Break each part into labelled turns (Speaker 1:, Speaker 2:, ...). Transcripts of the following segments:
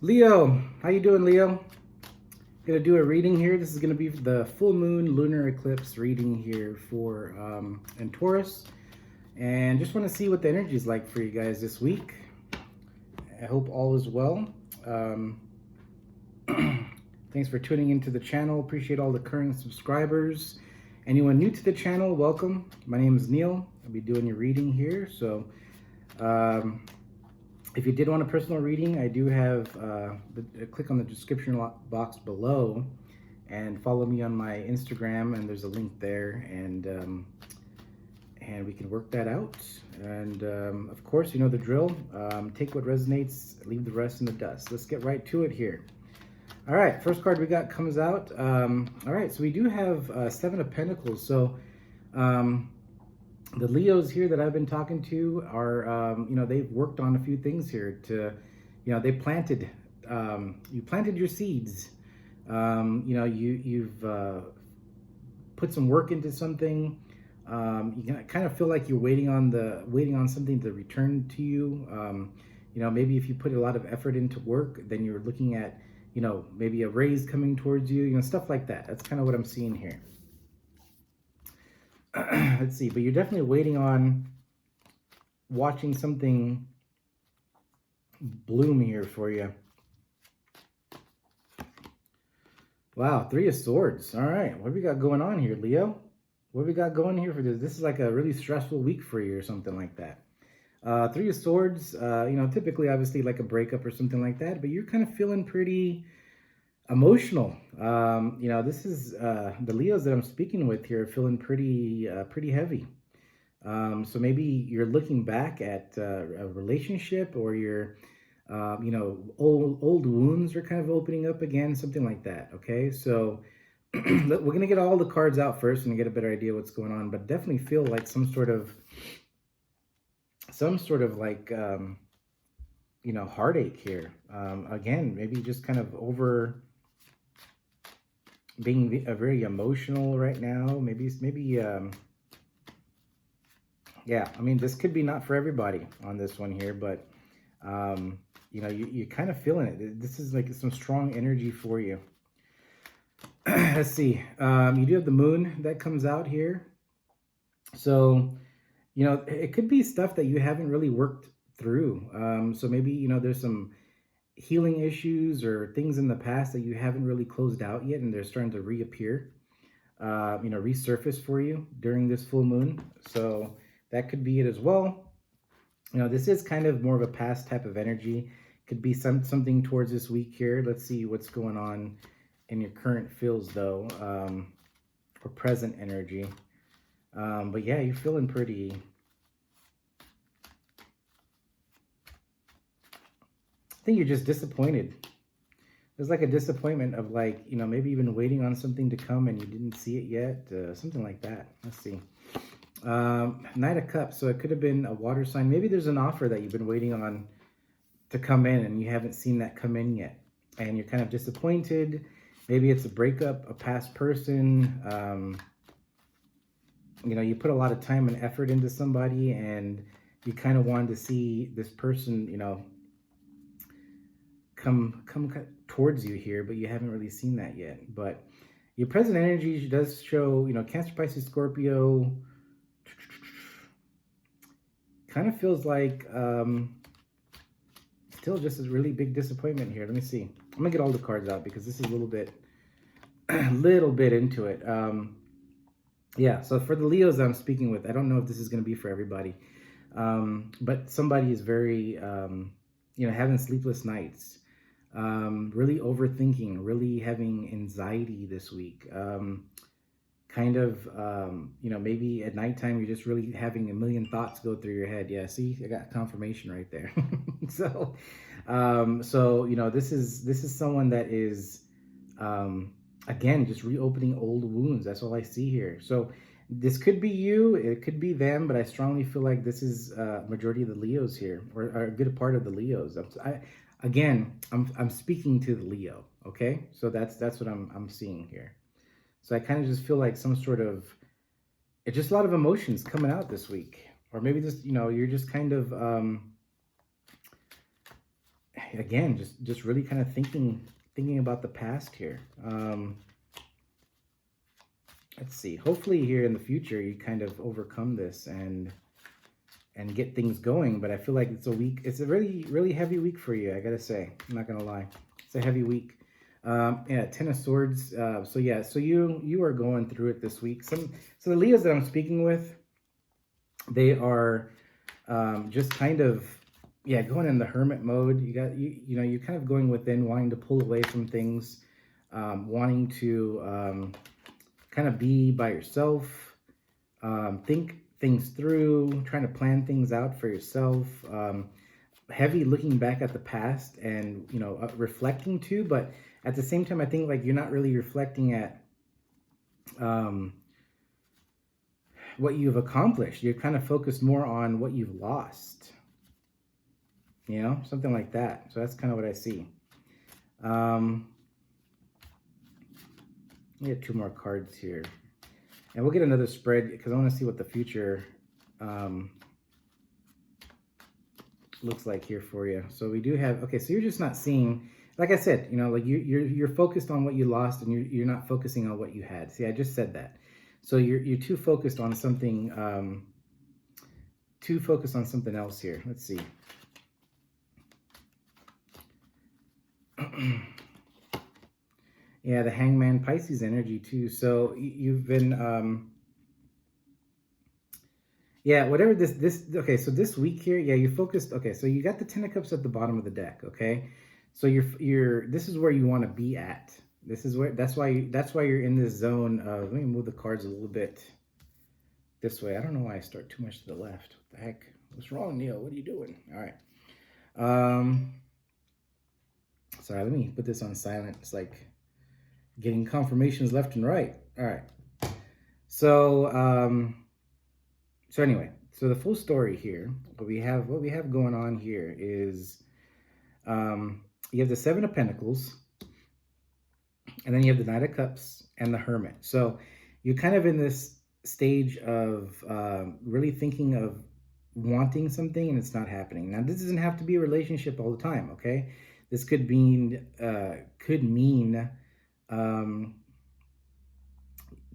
Speaker 1: Leo, how you doing, Leo? Gonna do a reading here. This is gonna be the full moon lunar eclipse reading here for in Taurus, and just want to see what the energy is like for you guys this week. I hope all is well. Um, Thanks for tuning into the channel. Appreciate all the current subscribers. Anyone new to the channel, welcome. My name is Neil. I'll be doing your reading here. So, if you did want a personal reading, I do have click on the description box below and follow me on my Instagram, and there's a link there, and we can work that out. And of course, you know the drill. Take what resonates, leave the rest in the dust. Let's get right to it here. All right, first card we got comes out. All right, so we do have Seven of Pentacles. So the Leos here that I've been talking to are, they've worked on a few things here to, they planted, you planted your seeds. You've put some work into something. You kind of feel like you're waiting on something to return to you. Maybe if you put a lot of effort into work, then you're looking at, maybe a raise coming towards you, stuff like that. That's kind of what I'm seeing here. Let's see, but you're definitely waiting on watching something bloom here for you. Wow, Three of Swords. All right, what do we got going on here, Leo? What do we got going here for this? This is like a really stressful week for you or something like that. Three of Swords, typically, obviously, like a breakup or something like that, but you're kind of feeling pretty emotional. This is the Leos that I'm speaking with here are feeling pretty heavy. So maybe you're looking back at a relationship, or you're old wounds are kind of opening up again, something like that. Okay, so we're gonna get all the cards out first and get a better idea what's going on, but definitely feel like some sort of like heartache here. Again, maybe just kind of over being very emotional right now. Maybe yeah, I mean, this could be not for everybody on this one here, but you're kind of feeling it. This is like some strong energy for you. Let's see. You do have the moon that comes out here, so it could be stuff that you haven't really worked through. So maybe there's some healing issues or things in the past that you haven't really closed out yet, and they're starting to reappear, resurface for you during this full moon. So that could be it as well. This is kind of more of a past type of energy. Could be something towards this week here. Let's see what's going on in your current feels though, or present energy. But yeah, you're feeling pretty. I think you're just disappointed. There's like a disappointment of like, maybe you've been waiting on something to come and you didn't see it yet. Something like that. Let's see. Knight of Cups. So it could have been a water sign. Maybe there's an offer that you've been waiting on to come in and you haven't seen that come in yet. And you're kind of disappointed. Maybe it's a breakup, a past person. You put a lot of time and effort into somebody and you kind of wanted to see this person, come towards you here, but you haven't really seen that yet. But your present energy does show, Cancer, Pisces, Scorpio. Kind of feels like still just a really big disappointment here. Let me see. I'm gonna get all the cards out because this is a little bit into it. Yeah, so for the Leos I'm speaking with, I don't know if this is going to be for everybody, but somebody is very having sleepless nights, really overthinking, really having anxiety this week. Maybe at nighttime you're just really having a million thoughts go through your head. Yeah, see, I got confirmation right there. So this is someone that is again just reopening old wounds. That's all I see here. So this could be you, it could be them, but I strongly feel like this is majority of the Leos here, or a good part of the Leos. I'm speaking to the Leo. Okay, so that's what I'm seeing here. So I kind of just feel like some sort of, it's just a lot of emotions coming out this week. Or maybe just, you're just kind of, again, just really kind of thinking about the past here. Let's see. Hopefully here in the future you kind of overcome this and get things going. But I feel like it's a really heavy week for you, I gotta say. I'm not gonna lie. It's a heavy week. Yeah, Ten of Swords. So yeah, so you are going through it this week. So the Leos that I'm speaking with, they are just kind of, yeah, going in the hermit mode. You're kind of going within, wanting to pull away from things, wanting to kind of be by yourself, think things through, trying to plan things out for yourself. Heavy looking back at the past and, reflecting too, but at the same time, I think like you're not really reflecting at what you've accomplished. You're kind of focused more on what you've lost, something like that. So that's kind of what I see. We have 2 more cards here, and we'll get another spread because I want to see what the future looks like here for you. So we do have, okay, so you're just not seeing, like I said, like you're focused on what you lost, and you're not focusing on what you had. See, I just said that. So you're too focused on something, else here. Let's see. Yeah, the Hangman, Pisces energy too. So you've been, yeah, whatever okay, so this week here, yeah, you're focused. Okay, so you got the Ten of Cups at the bottom of the deck, okay? So this is where you want to be at. That's why you're in this zone of, let me move the cards a little bit this way. I don't know why I start too much to the left. What the heck? What's wrong, Neil? What are you doing? All right. Sorry, let me put this on silent. It's like getting confirmations left and right. All right. So, so anyway, so the full story here, what we have going on here is, you have the Seven of Pentacles, and then you have the Knight of Cups and the Hermit. So you're kind of in this stage of really thinking of wanting something, and it's not happening. Now, this doesn't have to be a relationship all the time, okay? This could mean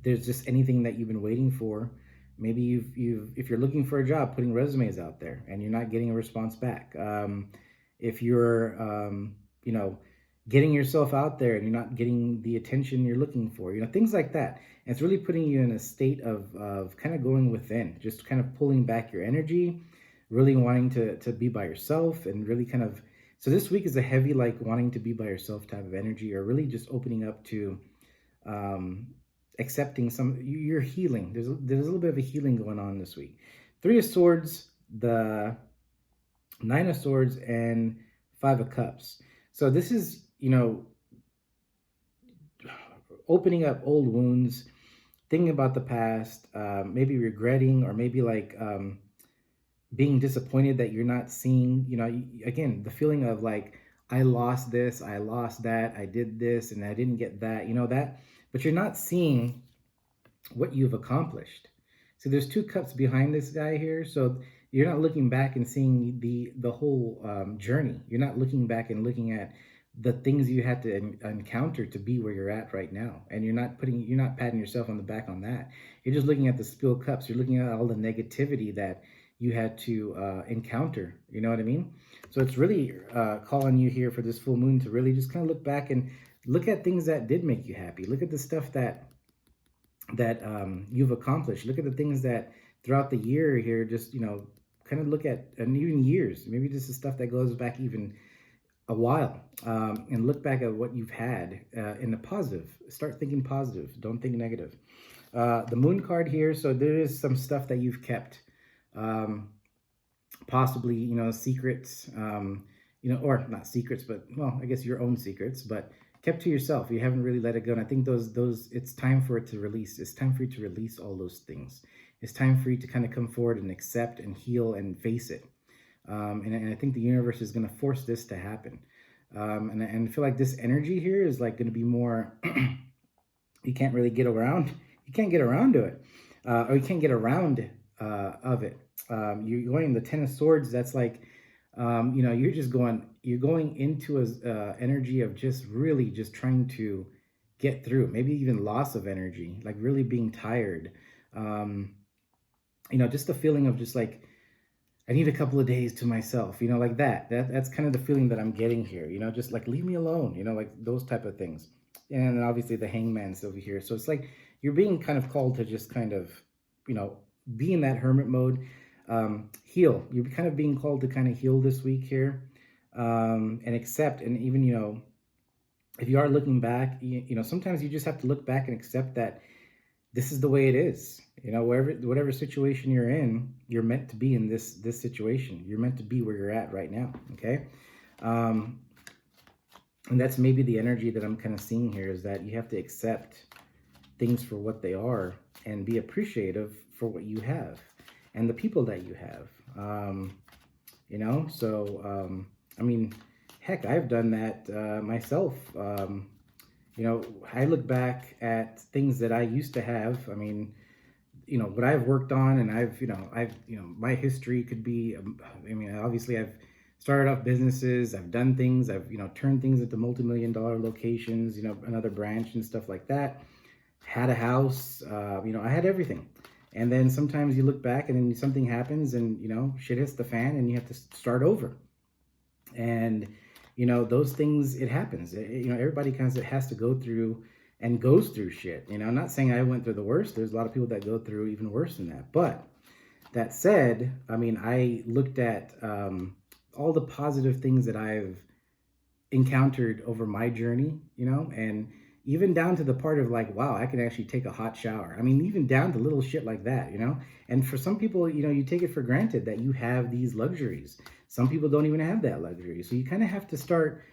Speaker 1: there's just anything that you've been waiting for. Maybe if you're looking for a job, putting resumes out there and you're not getting a response back. If you're, getting yourself out there and you're not getting the attention you're looking for, things like that. And it's really putting you in a state of kind of going within, just kind of pulling back your energy, really wanting to be by yourself, and really kind of, so this week is a heavy, like wanting to be by yourself type of energy, or really just opening up to, accepting you're healing. There's a little bit of a healing going on this week. 3 of Swords, the 9 of Swords, and 5 of Cups. So this is, opening up old wounds, thinking about the past, maybe regretting, or maybe like being disappointed that you're not seeing, again, the feeling of like, I lost this, I lost that, I did this, and I didn't get that, that, but you're not seeing what you've accomplished. So there's 2 cups behind this guy here. So you're not looking back and seeing the whole journey. You're not looking back and looking at the things you had to encounter to be where you're at right now. And you're not patting yourself on the back on that. You're just looking at the spilled cups. You're looking at all the negativity that you had to encounter. You know what I mean? So it's really calling you here for this full moon to really just kind of look back and look at things that did make you happy. Look at the stuff that you've accomplished. Look at the things that throughout the year here, just, kind of look at, and even years, maybe this is stuff that goes back even a while, and look back at what you've had in the positive. Start thinking positive. Don't think negative. The Moon card here. So there is some stuff that you've kept, possibly, secrets, or not secrets, but, well, I guess your own secrets, but kept to yourself. You haven't really let it go. And I think those it's time for it to release. It's time for you to release all those things. It's time for you to kind of come forward and accept and heal and face it. And I think the universe is going to force this to happen. And I feel like this energy here is like going to be more, you can't really get around. You can't get around to it. Or you can't get around of it. You're going in the Ten of Swords. That's like, You know, you're going into a energy of just really just trying to get through, maybe even loss of energy, like really being tired. Um, you know, just the feeling of just like, I need a couple of days to myself, you know, like that. That's kind of the feeling that I'm getting here, you know, just like leave me alone, you know, like those type of things. And then obviously the hangman's over here. So it's like you're being kind of called to just kind of, you know, be in that hermit mode, heal. You're kind of being called to kind of heal this week here, and accept. And even, you know, if you are looking back, you know, sometimes you just have to look back and accept that this is the way it is. You know, whatever situation you're in, you're meant to be in this situation. You're meant to be where you're at right now. Okay, um, and that's maybe the energy that I'm kind of seeing here, is that you have to accept things for what they are and be appreciative for what you have and the people that you have. You know, so I mean, heck, I've done that myself. You know, I look back at things that I used to have. I mean, you know, what I've worked on, and you know, my history could be, I mean, obviously I've started off businesses, I've done things, I've, you know, turned things into multi-million-dollar locations, you know, another branch and stuff like that. Had a house, you know, I had everything. And then sometimes you look back and then something happens and, you know, shit hits the fan and you have to start over. And you know, those things, it happens. You know, everybody kind of has to go through and goes through shit. You know, I'm not saying I went through the worst. There's a lot of people that go through even worse than that. But that said, I mean, I looked at all the positive things that I've encountered over my journey, you know, and even down to the part of like, wow, I can actually take a hot shower. I mean, even down to little shit like that, you know. And for some people, you know, you take it for granted that you have these luxuries. Some people don't even have that luxury. So you kind of have to start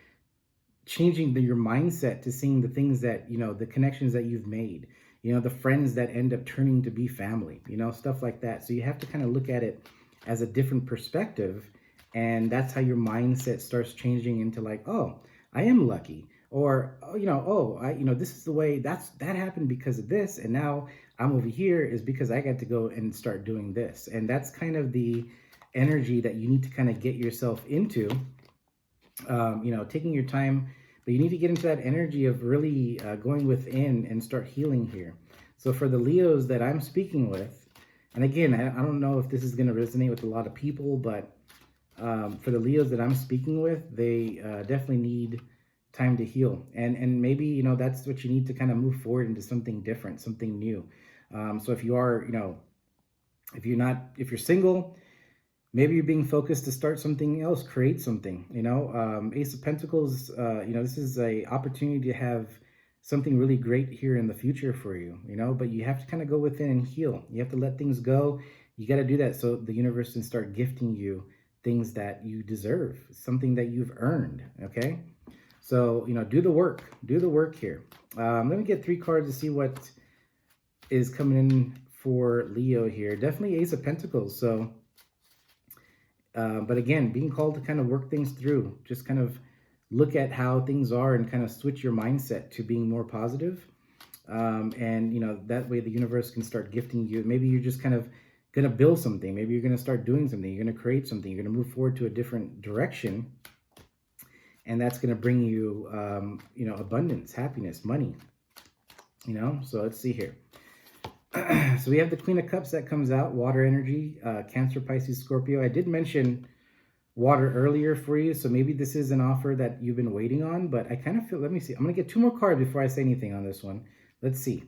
Speaker 1: changing your mindset to seeing the things that, you know, the connections that you've made, you know, the friends that end up turning to be family, you know, stuff like that. So you have to kind of look at it as a different perspective. And that's how your mindset starts changing into like, oh, I am lucky. Or, oh, you know, oh, you know, this is the way that happened because of this. And now I'm over here is because I got to go and start doing this. And that's kind of the energy that you need to kind of get yourself into, you know, taking your time, but you need to get into that energy of really going within and start healing here. So for the Leos that I'm speaking with, and again, I don't know if this is going to resonate with a lot of people, but for the Leos that I'm speaking with, they definitely need time to heal. And maybe, you know, that's what you need to kind of move forward into something different, something new. So if you are, you know, if you're single, maybe you're being focused to start something else, create something, you know. Ace of Pentacles, you know, this is a opportunity to have something really great here in the future for you, you know, but you have to kind of go within and heal. You have to let things go. You got to do that so the universe can start gifting you things that you deserve, something that you've earned, okay? So, you know, do the work here. Let me get 3 cards to see what is coming in for Leo here. Definitely Ace of Pentacles. So, but again, being called to kind of work things through, just kind of look at how things are and kind of switch your mindset to being more positive. And, you know, that way the universe can start gifting you. Maybe you're just kind of going to build something. Maybe you're going to start doing something. You're going to create something. You're going to move forward to a different direction. And that's going to bring you, you know, abundance, happiness, money, you know. So let's see here. So we have the Queen of Cups that comes out, water energy, Cancer, Pisces, Scorpio. I did mention water earlier for you, so maybe this is an offer that you've been waiting on, but I kind of feel, let me see. I'm going to get 2 more cards before I say anything on this one. Let's see.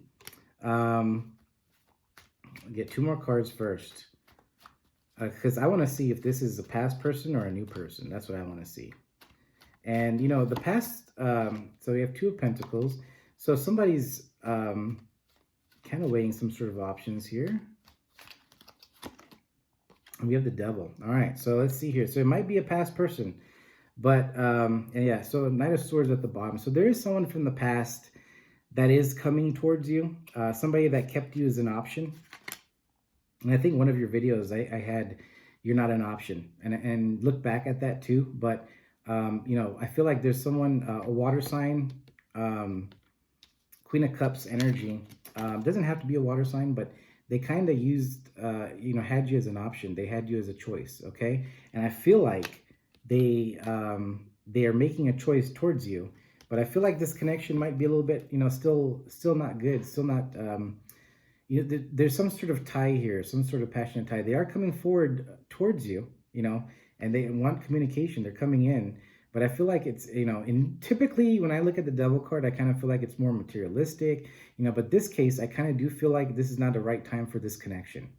Speaker 1: I'll get 2 more cards first, because I want to see if this is a past person or a new person. That's what I want to see. And, you know, the past, so we have 2 of Pentacles. So somebody's kind of weighing some sort of options here. And we have the Devil. All right, so let's see here. So it might be a past person. But, and yeah, so Knight of Swords at the bottom. So there is someone from the past that is coming towards you. Somebody that kept you as an option. And I think one of your videos, I had, you're not an option. And look back at that too. But, you know, I feel like there's someone, a water sign, Queen of Cups energy. Doesn't have to be a water sign, but they kind of used, you know, had you as an option. They had you as a choice, okay? And I feel like they are making a choice towards you. But I feel like this connection might be a little bit, still not good, still not. There's some sort of tie here, some sort of passionate tie. They are coming forward towards you, and they want communication. They're coming in, but I feel like it's, and typically when I look at the devil card, I kind of feel like it's more materialistic, but this case, I kind of do feel like this is not the right time for this connection.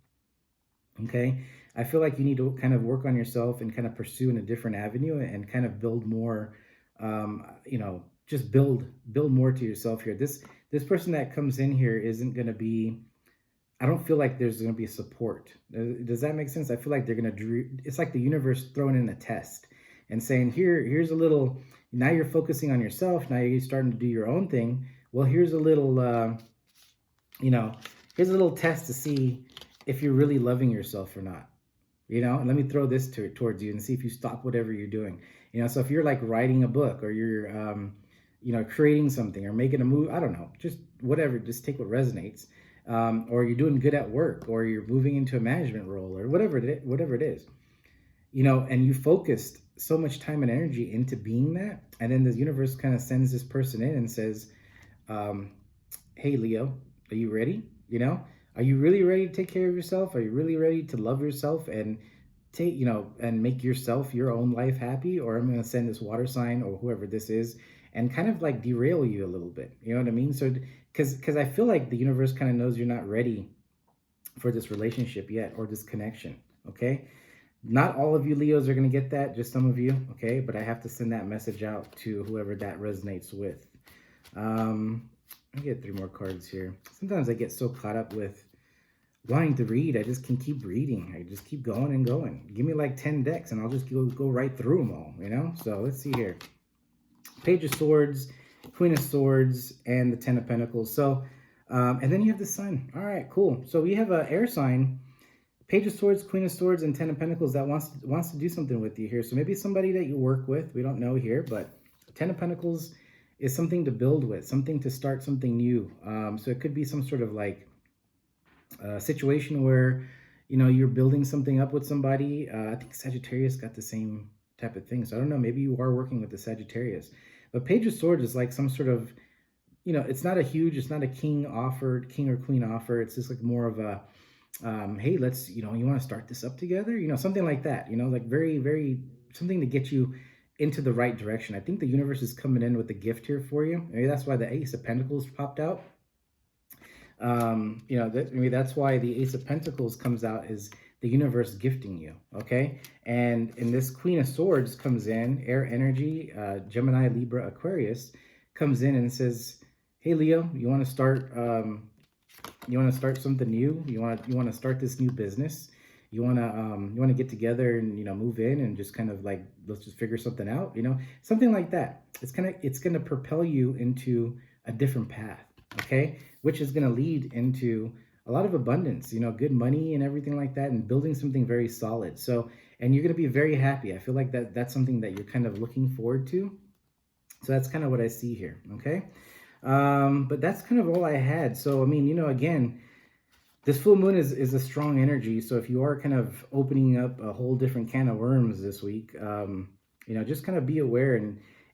Speaker 1: Okay. I feel like you need to kind of work on yourself and kind of pursue in a different avenue and kind of build more, just build more to yourself here. This person that comes in here isn't going to be, I don't feel like there's going to be support. Does that make sense? I feel like they're going to, it's like the universe throwing in a test and saying, here's a little, now you're focusing on yourself. Now you're starting to do your own thing. Well, here's a little, here's a little test to see if you're really loving yourself or not. And let me throw this towards you and see if you stop whatever you're doing. So if you're like writing a book or you're, creating something or making a move, I don't know, just whatever, just take what resonates. Or you're doing good at work, or you're moving into a management role, or whatever it is, and you focused so much time and energy into being that, and then the universe kind of sends this person in and says, hey Leo, are you ready? Are you really ready to take care of yourself? Are you really ready to love yourself and take, and make yourself, your own life happy? Or I'm going to send this water sign or whoever this is and kind of like derail you a little bit. You know what I mean? So, because I feel like the universe kind of knows you're not ready for this relationship yet or this connection. Okay. Not all of you Leos are going to get that, just some of you. Okay. But I have to send that message out to whoever that resonates with. Let me get 3 more cards here. Sometimes I get so caught up with wanting to read, I just can keep reading. I just keep going and going. Give me like 10 decks and I'll just go right through them all, So let's see here. Page of Swords, Queen of Swords, and the 10 of Pentacles. So, and then you have the Sun. All right, cool. So we have an air sign, Page of Swords, Queen of Swords, and 10 of Pentacles that wants to do something with you here. So maybe somebody that you work with, we don't know here, but 10 of Pentacles is something to build with, something to start something new. So it could be some sort of like situation where, you're building something up with somebody. I think Sagittarius got the same type of thing. So I don't know, maybe you are working with the Sagittarius. But Page of Swords is like some sort of, it's not a king or queen offer. It's just like more of a, hey, let's, you want to start this up together? Something like that, like very, very, something to get you into the right direction. I think the universe is coming in with a gift here for you. Maybe that's why the Ace of Pentacles popped out. Maybe that's why the Ace of Pentacles comes out, is the universe gifting you. Okay. And in this Queen of Swords comes in, air energy, Gemini, Libra, Aquarius comes in and says, hey Leo, you want to start something new? You want to start this new business? You want to get together and, move in and just kind of like, let's just figure something out, something like that. It's going to propel you into a different path. Okay. Which is going to lead into a lot of abundance, good money and everything like that, and building something very solid. So, and you're going to be very happy. I feel like that's something that you're kind of looking forward to. So that's kind of what I see here. Okay. But that's kind of all I had. So, I mean, again, this full moon is a strong energy. So if you are kind of opening up a whole different can of worms this week, just kind of be aware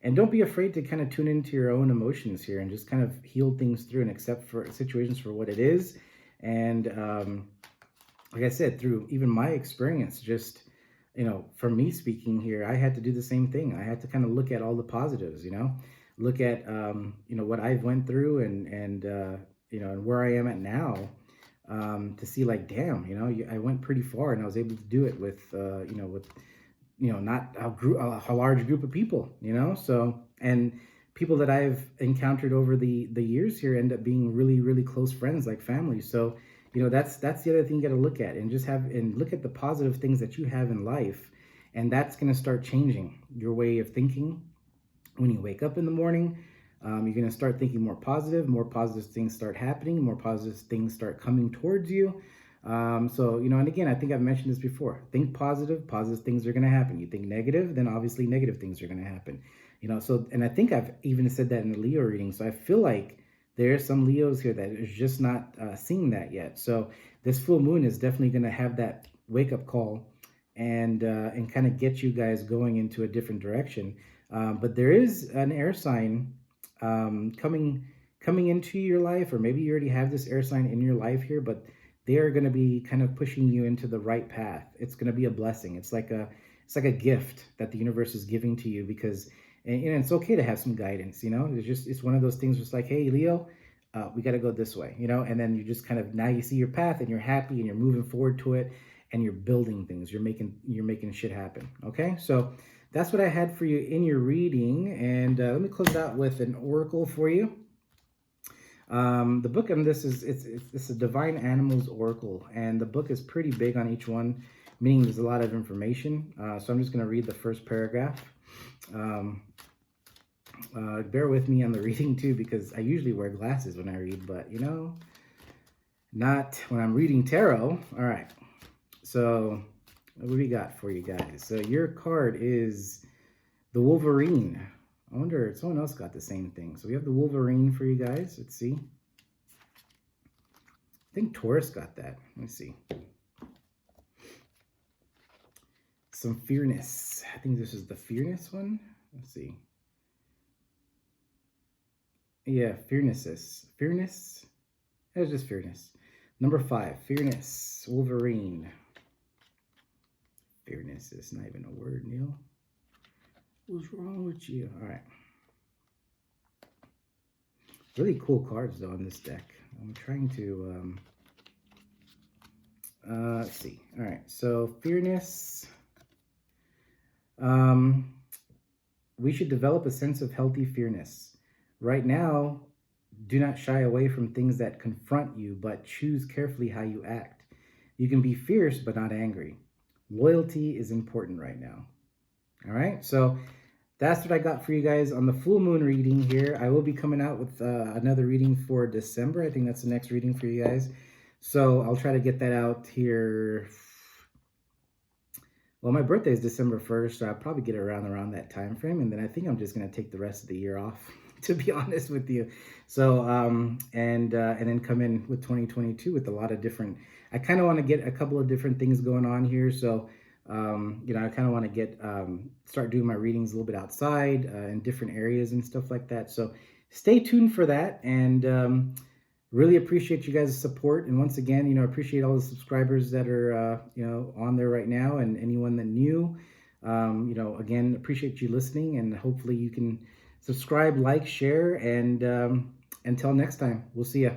Speaker 1: and don't be afraid to kind of tune into your own emotions here and just kind of heal things through and accept for situations for what it is. And like I said, through even my experience, just, for me speaking here, I had to do the same thing. I had to kind of look at all the positives, look at, what I've went through and where I am at now. To see like, damn, I went pretty far and I was able to do it with, not a large group of people, so, and people that I've encountered over the years here end up being really, really close friends, like family. So, that's the other thing you got to look at, and just look at the positive things that you have in life. And that's going to start changing your way of thinking when you wake up in the morning. You're going to start thinking more positive things start happening, more positive things start coming towards you. So, and again, I think I've mentioned this before, think positive things are going to happen. You think negative, then obviously negative things are going to happen, so, and I think I've even said that in the Leo reading. So I feel like there are some Leos here that is just not seeing that yet. So this full moon is definitely going to have that wake up call and kind of get you guys going into a different direction. But there is an air sign coming into your life, or maybe you already have this air sign in your life here, but they are going to be kind of pushing you into the right path. It's going to be a blessing. It's like a gift that the universe is giving to you, because and it's okay to have some guidance. It's one of those things. Just like, hey, Leo, we got to go this way. And then you just kind of, now you see your path and you're happy and you're moving forward to it, and you're building things. You're making shit happen. Okay, so that's what I had for you in your reading, and let me close out with an oracle for you. The book on this is it's a Divine Animals Oracle, and the book is pretty big on each one, meaning there's a lot of information. So I'm just going to read the first paragraph. Bear with me on the reading too, because I usually wear glasses when I read, but not when I'm reading tarot. All right. So what do we got for you guys? So your card is the Wolverine. I wonder if someone else got the same thing. So we have the Wolverine for you guys. Let's see. I think Taurus got that. Let me see. Some Fearness. I think this is the Fearness one. Let's see. Yeah, Fearness. Fearness? It was just Fearness. Number 5, Fearness. Wolverine. Fearness is not even a word, Neil. What's wrong with you? All right. Really cool cards, though, on this deck. I'm trying to... let's see. All right, so Fearness. We should develop a sense of healthy fearness. Right now, do not shy away from things that confront you, but choose carefully how you act. You can be fierce, but not angry. Loyalty is important right now. All right, so that's what I got for you guys on the full moon reading here. I will be coming out with another reading for December. I think that's the next reading for you guys. So I'll try to get that out here. Well, my birthday is December 1st, so I'll probably get it around that time frame. And then I think I'm just going to take the rest of the year off, to be honest with you. So, and then come in with 2022 with a lot of different, I kind of want to get a couple of different things going on here. So, I kind of want to get, start doing my readings a little bit outside in different areas and stuff like that. So stay tuned for that. And, really appreciate you guys' support. And once again, appreciate all the subscribers that are, on there right now, and anyone that new, again, appreciate you listening, and hopefully you can subscribe, like, share, and until next time, we'll see ya.